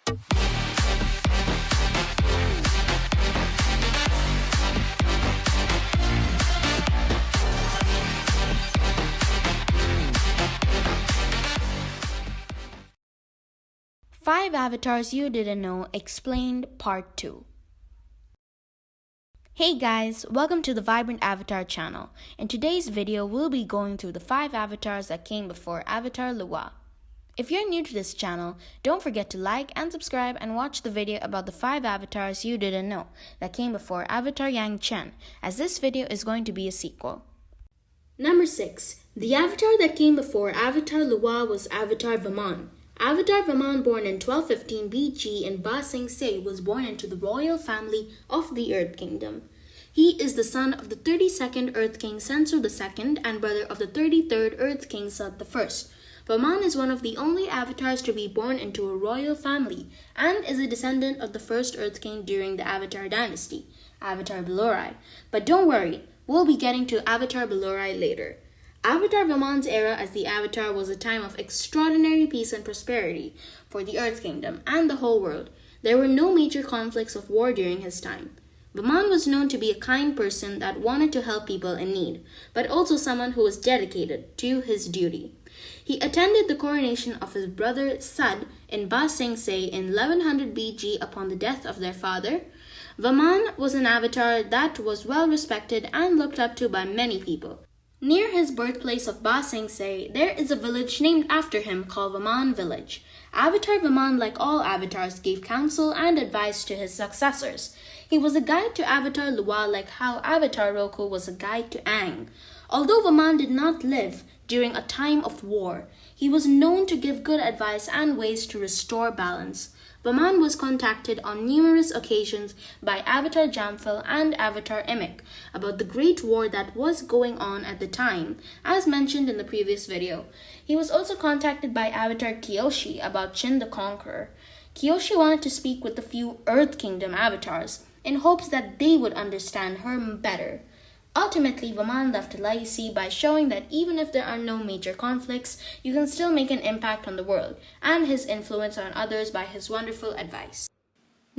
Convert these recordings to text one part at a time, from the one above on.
Five Avatars You Didn't Know Explained Part 2. Hey guys, welcome to the Vibrant Avatar channel. In today's video, we'll be going through the 5 avatars that came before Avatar Luwa. If you're new to this channel, don't forget to like and subscribe and watch the video about the 5 avatars you didn't know that came before Avatar Yang Chen, as this video is going to be a sequel. Number 6. The avatar that came before Avatar Luwa was Avatar Vaman. Avatar Vaman, born in 1215 BG in Ba Sing Se, was born into the royal family of the Earth Kingdom. He is the son of the 32nd Earth King Sensu II and brother of the 33rd Earth King Sut I. Vaman is one of the only avatars to be born into a royal family and is a descendant of the first Earth King during the Avatar dynasty, Avatar Balorai. But don't worry, we'll be getting to Avatar Balorai later. Avatar Vaman's era as the Avatar was a time of extraordinary peace and prosperity for the Earth Kingdom and the whole world. There were no major conflicts of war during his time. Vaman was known to be a kind person that wanted to help people in need, but also someone who was dedicated to his duty. He attended the coronation of his brother Sud in Ba Sing Se in 1100 BG upon the death of their father. Vaman was an avatar that was well respected and looked up to by many people. Near his birthplace of Ba Sing Se, there is a village named after him called Vaman Village. Avatar Vaman, like all avatars, gave counsel and advice to his successors. He was a guide to Avatar Luwa, like how Avatar Roku was a guide to Aang. Although Vaman did not live during a time of war, he was known to give good advice and ways to restore balance. Vaman was contacted on numerous occasions by Avatar Jamphil and Avatar Emek about the great war that was going on at the time, as mentioned in the previous video. He was also contacted by Avatar Kyoshi about Chin the Conqueror. Kyoshi wanted to speak with the few Earth Kingdom avatars in hopes that they would understand her better. Ultimately, Vaman left a legacy by showing that even if there are no major conflicts, you can still make an impact on the world, and his influence on others by his wonderful advice.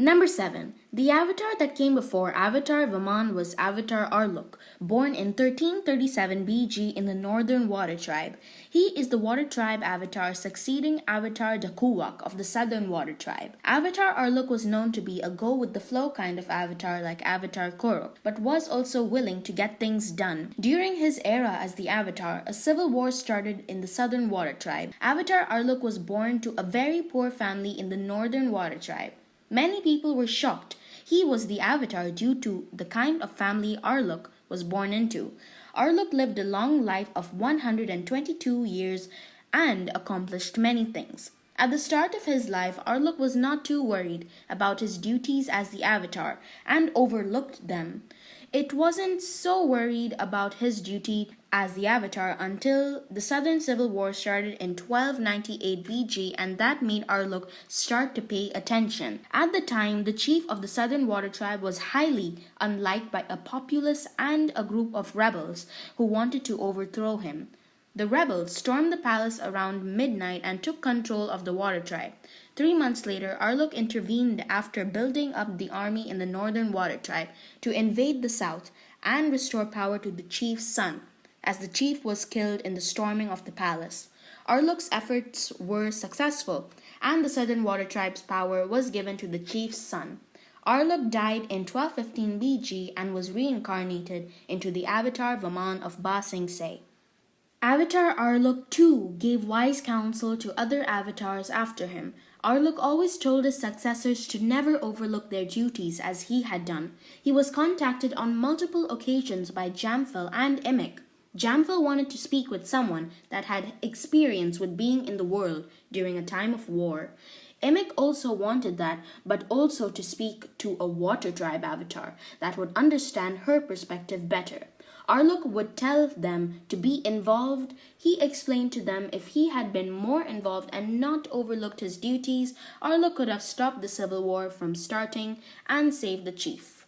Number 7. The avatar that came before Avatar Vaman was Avatar Arluk, born in 1337 BG in the Northern Water Tribe. He is the Water Tribe avatar succeeding Avatar Dakuwak of the Southern Water Tribe. Avatar Arluk was known to be a go-with-the-flow kind of avatar like Avatar Korok, but was also willing to get things done. During his era as the Avatar, a civil war started in the Southern Water Tribe. Avatar Arluk was born to a very poor family in the Northern Water Tribe. Many people were shocked. He was the avatar due to the kind of family Arluk was born into. Arluk lived a long life of 122 years and accomplished many things. At the start of his life, Arluk was not too worried about his duties as the avatar and overlooked them. It wasn't so worried about his duty as the avatar until the Southern Civil War started in 1298 BG, and that made Arluk start to pay attention. At the time, the chief of the Southern Water Tribe was highly unliked by a populace and a group of rebels who wanted to overthrow him. The rebels stormed the palace around midnight and took control of the Water Tribe. 3 months later, Arluk intervened after building up the army in the Northern Water Tribe to invade the south and restore power to the chief's son, as the chief was killed in the storming of the palace. Arluk's efforts were successful, and the Southern Water Tribe's power was given to the chief's son. Arluk died in 1215 BG and was reincarnated into the Avatar Vaman of Ba Sing Se. Avatar Arluk too gave wise counsel to other avatars after him. Arluk always told his successors to never overlook their duties as he had done. He was contacted on multiple occasions by Jamphil and Emek. Jamphil wanted to speak with someone that had experience with being in the world during a time of war. Emek also wanted that, but also to speak to a Water Tribe avatar that would understand her perspective better. Arluk would tell them to be involved. He explained to them if he had been more involved and not overlooked his duties, Arluk could have stopped the civil war from starting and saved the chief.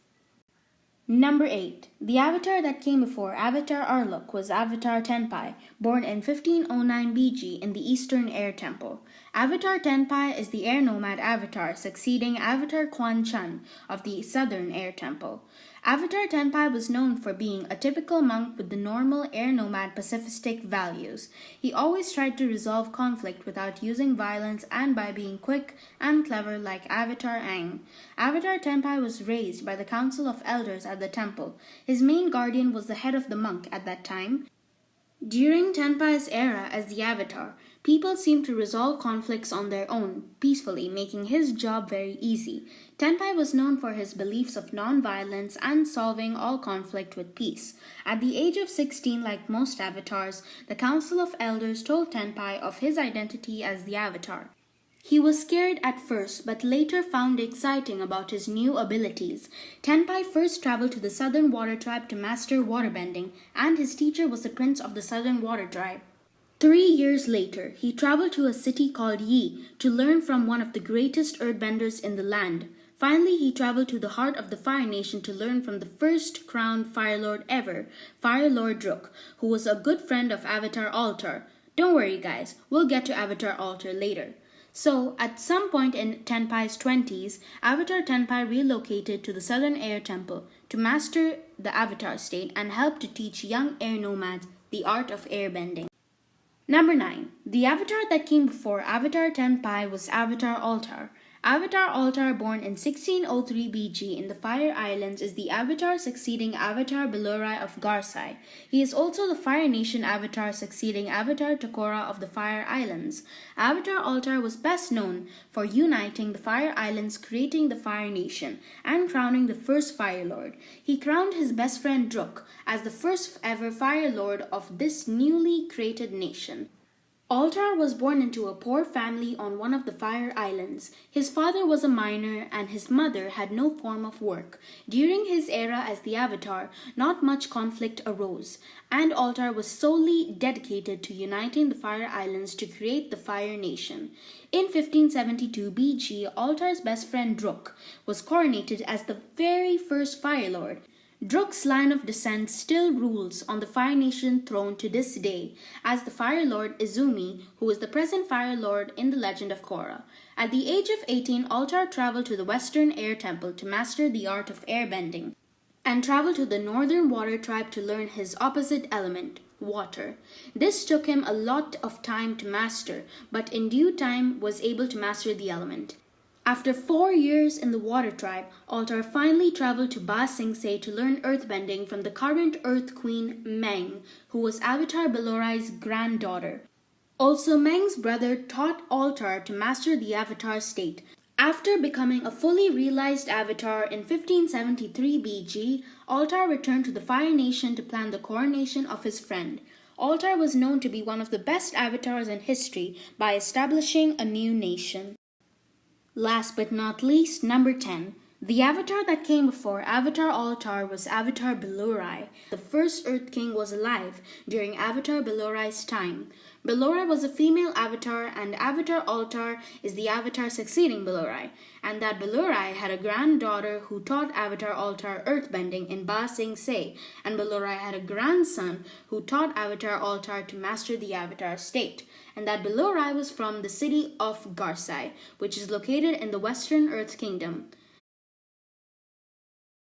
Number 8. The avatar that came before Avatar Arlok was Avatar Tenpai, born in 1509 BG in the Eastern Air Temple. Avatar Tenpai is the air nomad avatar succeeding Avatar Quan Chan of the Southern Air Temple. Avatar Tenpai was known for being a typical monk with the normal air nomad pacifistic values. He always tried to resolve conflict without using violence and by being quick and clever like Avatar Aang. Avatar Tenpai was raised by the Council of Elders at the temple. His main guardian was the head of the monk at that time. During Tenpai's era as the Avatar, people seemed to resolve conflicts on their own, peacefully, making his job very easy. Tenpai was known for his beliefs of non-violence and solving all conflict with peace. At the age of 16, like most avatars, the Council of Elders told Tenpai of his identity as the Avatar. He was scared at first, but later found exciting about his new abilities. Tenpai first traveled to the Southern Water Tribe to master waterbending, and his teacher was the Prince of the Southern Water Tribe. 3 years later, he traveled to a city called Yi to learn from one of the greatest earthbenders in the land. Finally, he traveled to the heart of the Fire Nation to learn from the first crowned Fire Lord ever, Fire Lord Druk, who was a good friend of Avatar Altar. Don't worry guys, we'll get to Avatar Altar later. So, at some point in Tenpai's 20s, Avatar Tenpai relocated to the Southern Air Temple to master the Avatar state and help to teach young air nomads the art of airbending. Number 9. The avatar that came before Avatar Tenpai was Avatar Altar. Avatar Altar, born in 1603 BG in the Fire Islands, is the avatar succeeding Avatar Belurai of Garsai. He is also the Fire Nation avatar succeeding Avatar Tokora of the Fire Islands. Avatar Altar was best known for uniting the Fire Islands, creating the Fire Nation, and crowning the first Fire Lord. He crowned his best friend Druk as the first ever Fire Lord of this newly created nation. Altar was born into a poor family on one of the Fire Islands. His father was a miner and his mother had no form of work. During his era as the Avatar, not much conflict arose, and Altar was solely dedicated to uniting the Fire Islands to create the Fire Nation. In 1572 BG, Altar's best friend Druk was coronated as the very first Fire Lord. Druk's line of descent still rules on the Fire Nation throne to this day as the Fire Lord Izumi, who is the present Fire Lord in the Legend of Korra. At the age of 18, Altar traveled to the Western Air Temple to master the art of airbending, and traveled to the Northern Water Tribe to learn his opposite element, water. This took him a lot of time to master, but in due time was able to master the element. After 4 years in the Water Tribe, Altar finally traveled to Ba Sing Se to learn earthbending from the current Earth Queen, Meng, who was Avatar Belorai's granddaughter. Also, Meng's brother taught Altar to master the Avatar state. After becoming a fully realized Avatar in 1573 BG, Altar returned to the Fire Nation to plan the coronation of his friend. Altar was known to be one of the best avatars in history by establishing a new nation. Last but not least, number 10. The avatar that came before Avatar Altar was Avatar Belurai. The first Earth King was alive during Avatar Belorai's time. Belurai was a female avatar and Avatar Altar is the avatar succeeding Belurai, and that Belurai had a granddaughter who taught Avatar Altar earthbending in Ba Sing Se, and Belurai had a grandson who taught Avatar Altar to master the avatar state, and that Belurai was from the city of Garsai, which is located in the Western Earth Kingdom.